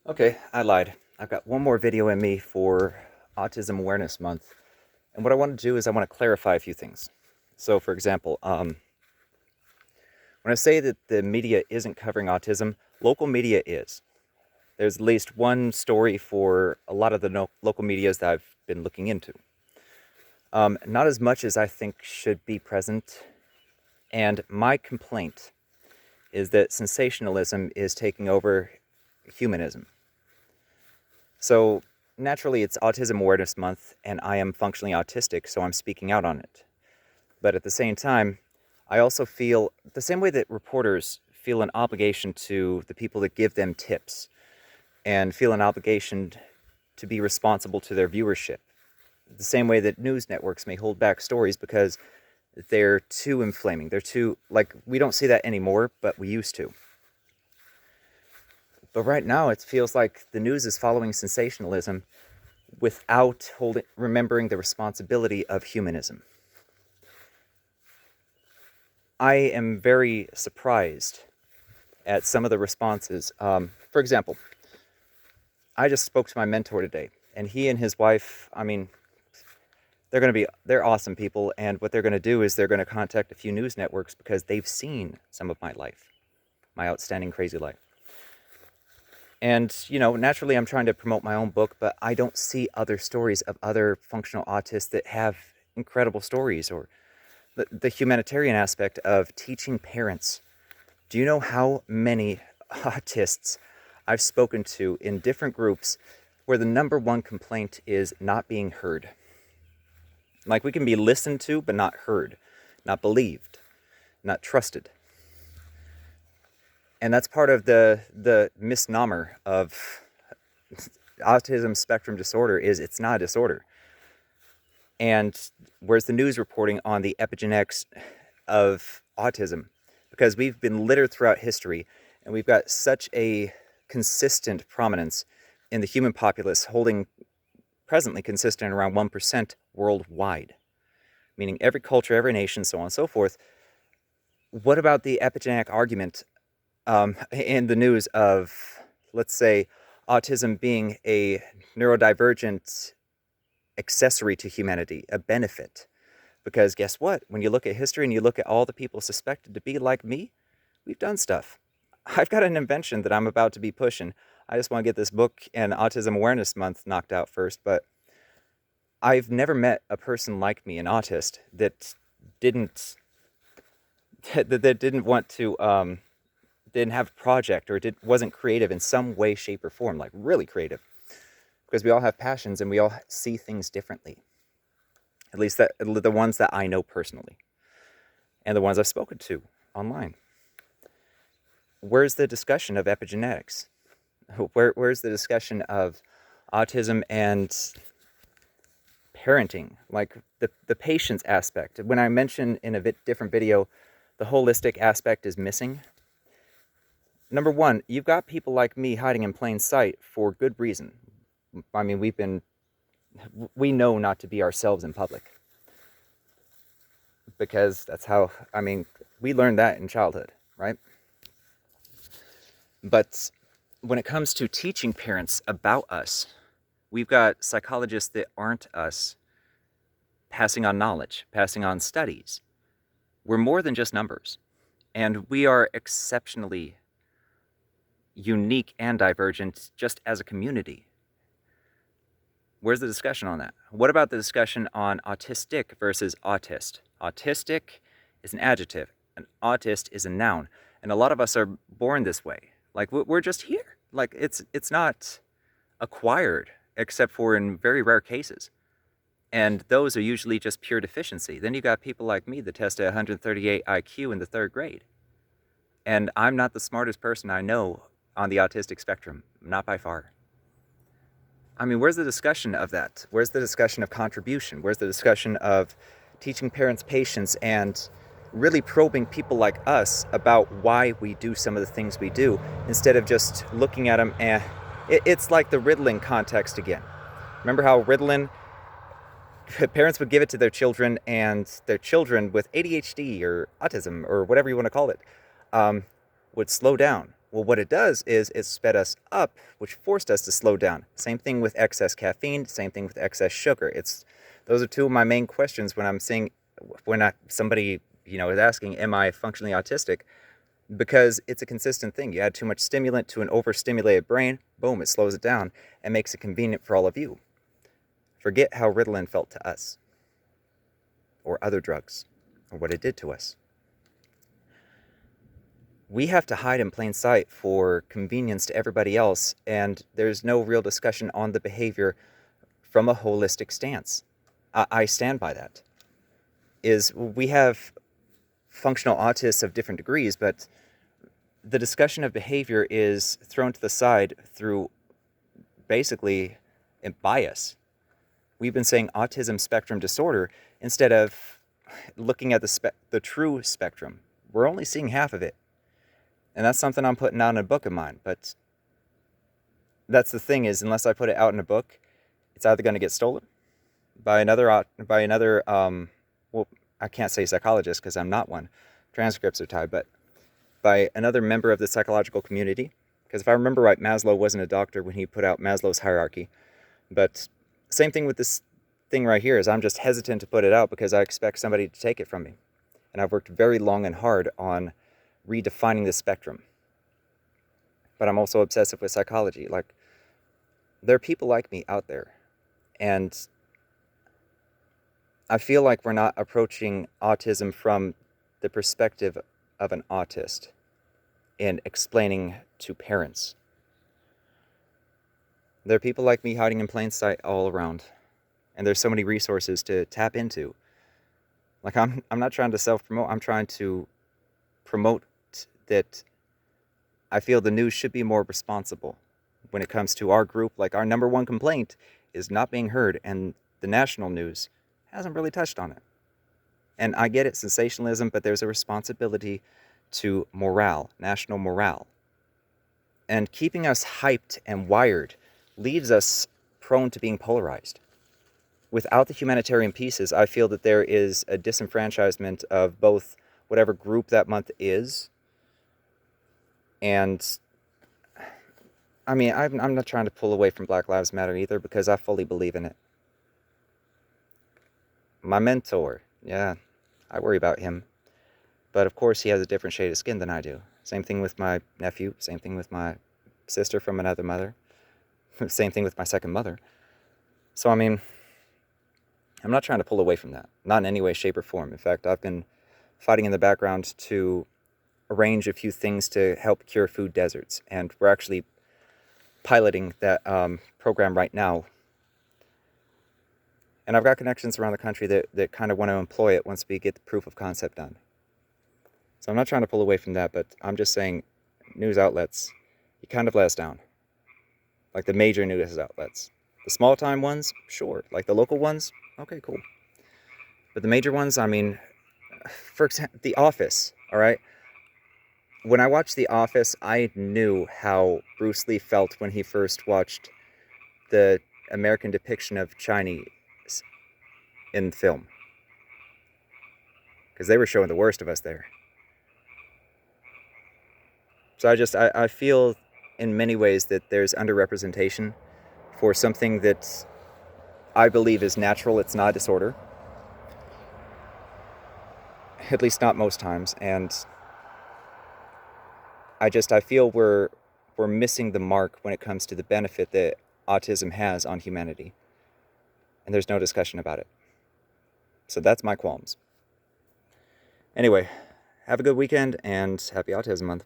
Okay, I lied. I've got one more video in me for Autism Awareness Month. And what I want to do is I want to clarify a few things. So, for example, when I say that the media isn't covering autism, local media is. There's at least one story for a lot of the local medias that I've been looking into. Not as much as I think should be present. And my complaint is that sensationalism is taking over humanism. So naturally, it's Autism Awareness Month, and I am functionally autistic, so I'm speaking out on it. But at the same time, I also feel the same way that reporters feel an obligation to the people that give them tips and feel an obligation to be responsible to their viewership. The same way that news networks may hold back stories because they're too inflaming. They're too, like, we don't see that anymore, but we used to. But right now, it feels like the news is following sensationalism without remembering the responsibility of humanism. I am very surprised at some of the responses. For example, I just spoke to my mentor today, and he and his wife, they're awesome people, and what they're going to do is they're going to contact a few news networks because they've seen some of my life, my outstanding crazy life. And, naturally I'm trying to promote my own book, but I don't see other stories of other functional autists that have incredible stories, or the humanitarian aspect of teaching parents. Do you know how many autists I've spoken to in different groups where the number one complaint is not being heard? Like, we can be listened to, but not heard, not believed, not trusted. And that's part of the misnomer of autism spectrum disorder is it's not a disorder. And where's the news reporting on the epigenetics of autism? Because we've been littered throughout history, and we've got such a consistent prominence in the human populace, holding presently consistent around 1% worldwide, meaning every culture, every nation, so on and so forth. What about the epigenetic argument in the news of, let's say, autism being a neurodivergent accessory to humanity, a benefit? Because guess what? When you look at history and you look at all the people suspected to be like me, we've done stuff. I've got an invention that I'm about to be pushing. I just want to get this book and Autism Awareness Month knocked out first, but I've never met a person like me, an autist, that didn't that didn't want to didn't have a project or wasn't creative in some way, shape, or form, like really creative. Because we all have passions and we all see things differently. At least the ones that I know personally. And the ones I've spoken to online. Where's the discussion of epigenetics? Where's the discussion of autism and parenting? Like the patience aspect. When I mentioned in a different video, the holistic aspect is missing. Number one, you've got people like me hiding in plain sight for good reason. I mean, we know not to be ourselves in public. Because that's how, we learned that in childhood, right? But when it comes to teaching parents about us, we've got psychologists that aren't us passing on knowledge, passing on studies. We're more than just numbers. And we are exceptionally unique and divergent just as a community. Where's the discussion on that? What about the discussion on autistic versus autist? Autistic is an adjective, an autist is a noun, and a lot of us are born this way. Like, we're just here. Like, it's not acquired, except for in very rare cases. And those are usually just pure deficiency. Then you got people like me that test at 138 IQ in the 3rd grade. And I'm not the smartest person I know on the autistic spectrum, not by far. I mean, where's the discussion of that? Where's the discussion of contribution? Where's the discussion of teaching parents patience and really probing people like us about why we do some of the things we do, instead of just looking at them and it's like the Ritalin context again. Remember how Ritalin, parents would give it to their children, and their children with ADHD or autism or whatever you want to call it would slow down. Well, what it does is it sped us up, which forced us to slow down. Same thing with excess caffeine, same thing with excess sugar. Those are two of my main questions when somebody, is asking, am I functionally autistic? Because it's a consistent thing. You add too much stimulant to an overstimulated brain, boom, it slows it down and makes it convenient for all of you. Forget how Ritalin felt to us, or other drugs, or what it did to us. We have to hide in plain sight for convenience to everybody else, and there's no real discussion on the behavior from a holistic stance. I stand by that. We have functional autists of different degrees, but the discussion of behavior is thrown to the side through basically a bias. We've been saying autism spectrum disorder instead of looking at the true spectrum. We're only seeing half of it. And that's something I'm putting out in a book of mine. But that's the thing, is unless I put it out in a book, it's either going to get stolen by another, well, I can't say psychologist because I'm not one. Transcripts are tied, but by another member of the psychological community. Because if I remember right, Maslow wasn't a doctor when he put out Maslow's hierarchy. But same thing with this thing right here, is I'm just hesitant to put it out because I expect somebody to take it from me. And I've worked very long and hard on redefining the spectrum. But I'm also obsessive with psychology. Like, there are people like me out there. And I feel like we're not approaching autism from the perspective of an autist in explaining to parents. There are people like me hiding in plain sight all around. And there's so many resources to tap into. Like, I'm not trying to self-promote. I'm trying to promote that I feel the news should be more responsible when it comes to our group. Like, our number one complaint is not being heard, and the national news hasn't really touched on it. And I get it, sensationalism, but there's a responsibility to morale, national morale. And keeping us hyped and wired leaves us prone to being polarized. Without the humanitarian pieces, I feel that there is a disenfranchisement of both whatever group that month is. And I mean, I'm not trying to pull away from Black Lives Matter either, because I fully believe in it. My mentor, yeah, I worry about him. But of course, he has a different shade of skin than I do. Same thing with my nephew, same thing with my sister from another mother, same thing with my second mother. So, I mean, I'm not trying to pull away from that, not in any way, shape, or form. In fact, I've been fighting in the background to arrange a few things to help cure food deserts, and we're actually piloting that program right now. And I've got connections around the country that kind of want to employ it once we get the proof of concept done. So I'm not trying to pull away from that, but I'm just saying, news outlets, you kind of let us down. Like the major news outlets. The small time ones, sure. Like the local ones, okay, cool. But the major ones, I mean, for example, The Office, all right? When I watched The Office, I knew how Bruce Lee felt when he first watched the American depiction of Chinese in film. Because they were showing the worst of us there. So I feel in many ways that there's underrepresentation for something that I believe is natural. It's not a disorder. At least not most times. And I feel we're missing the mark when it comes to the benefit that autism has on humanity. And there's no discussion about it. So that's my qualms. Anyway, have a good weekend and happy Autism Month.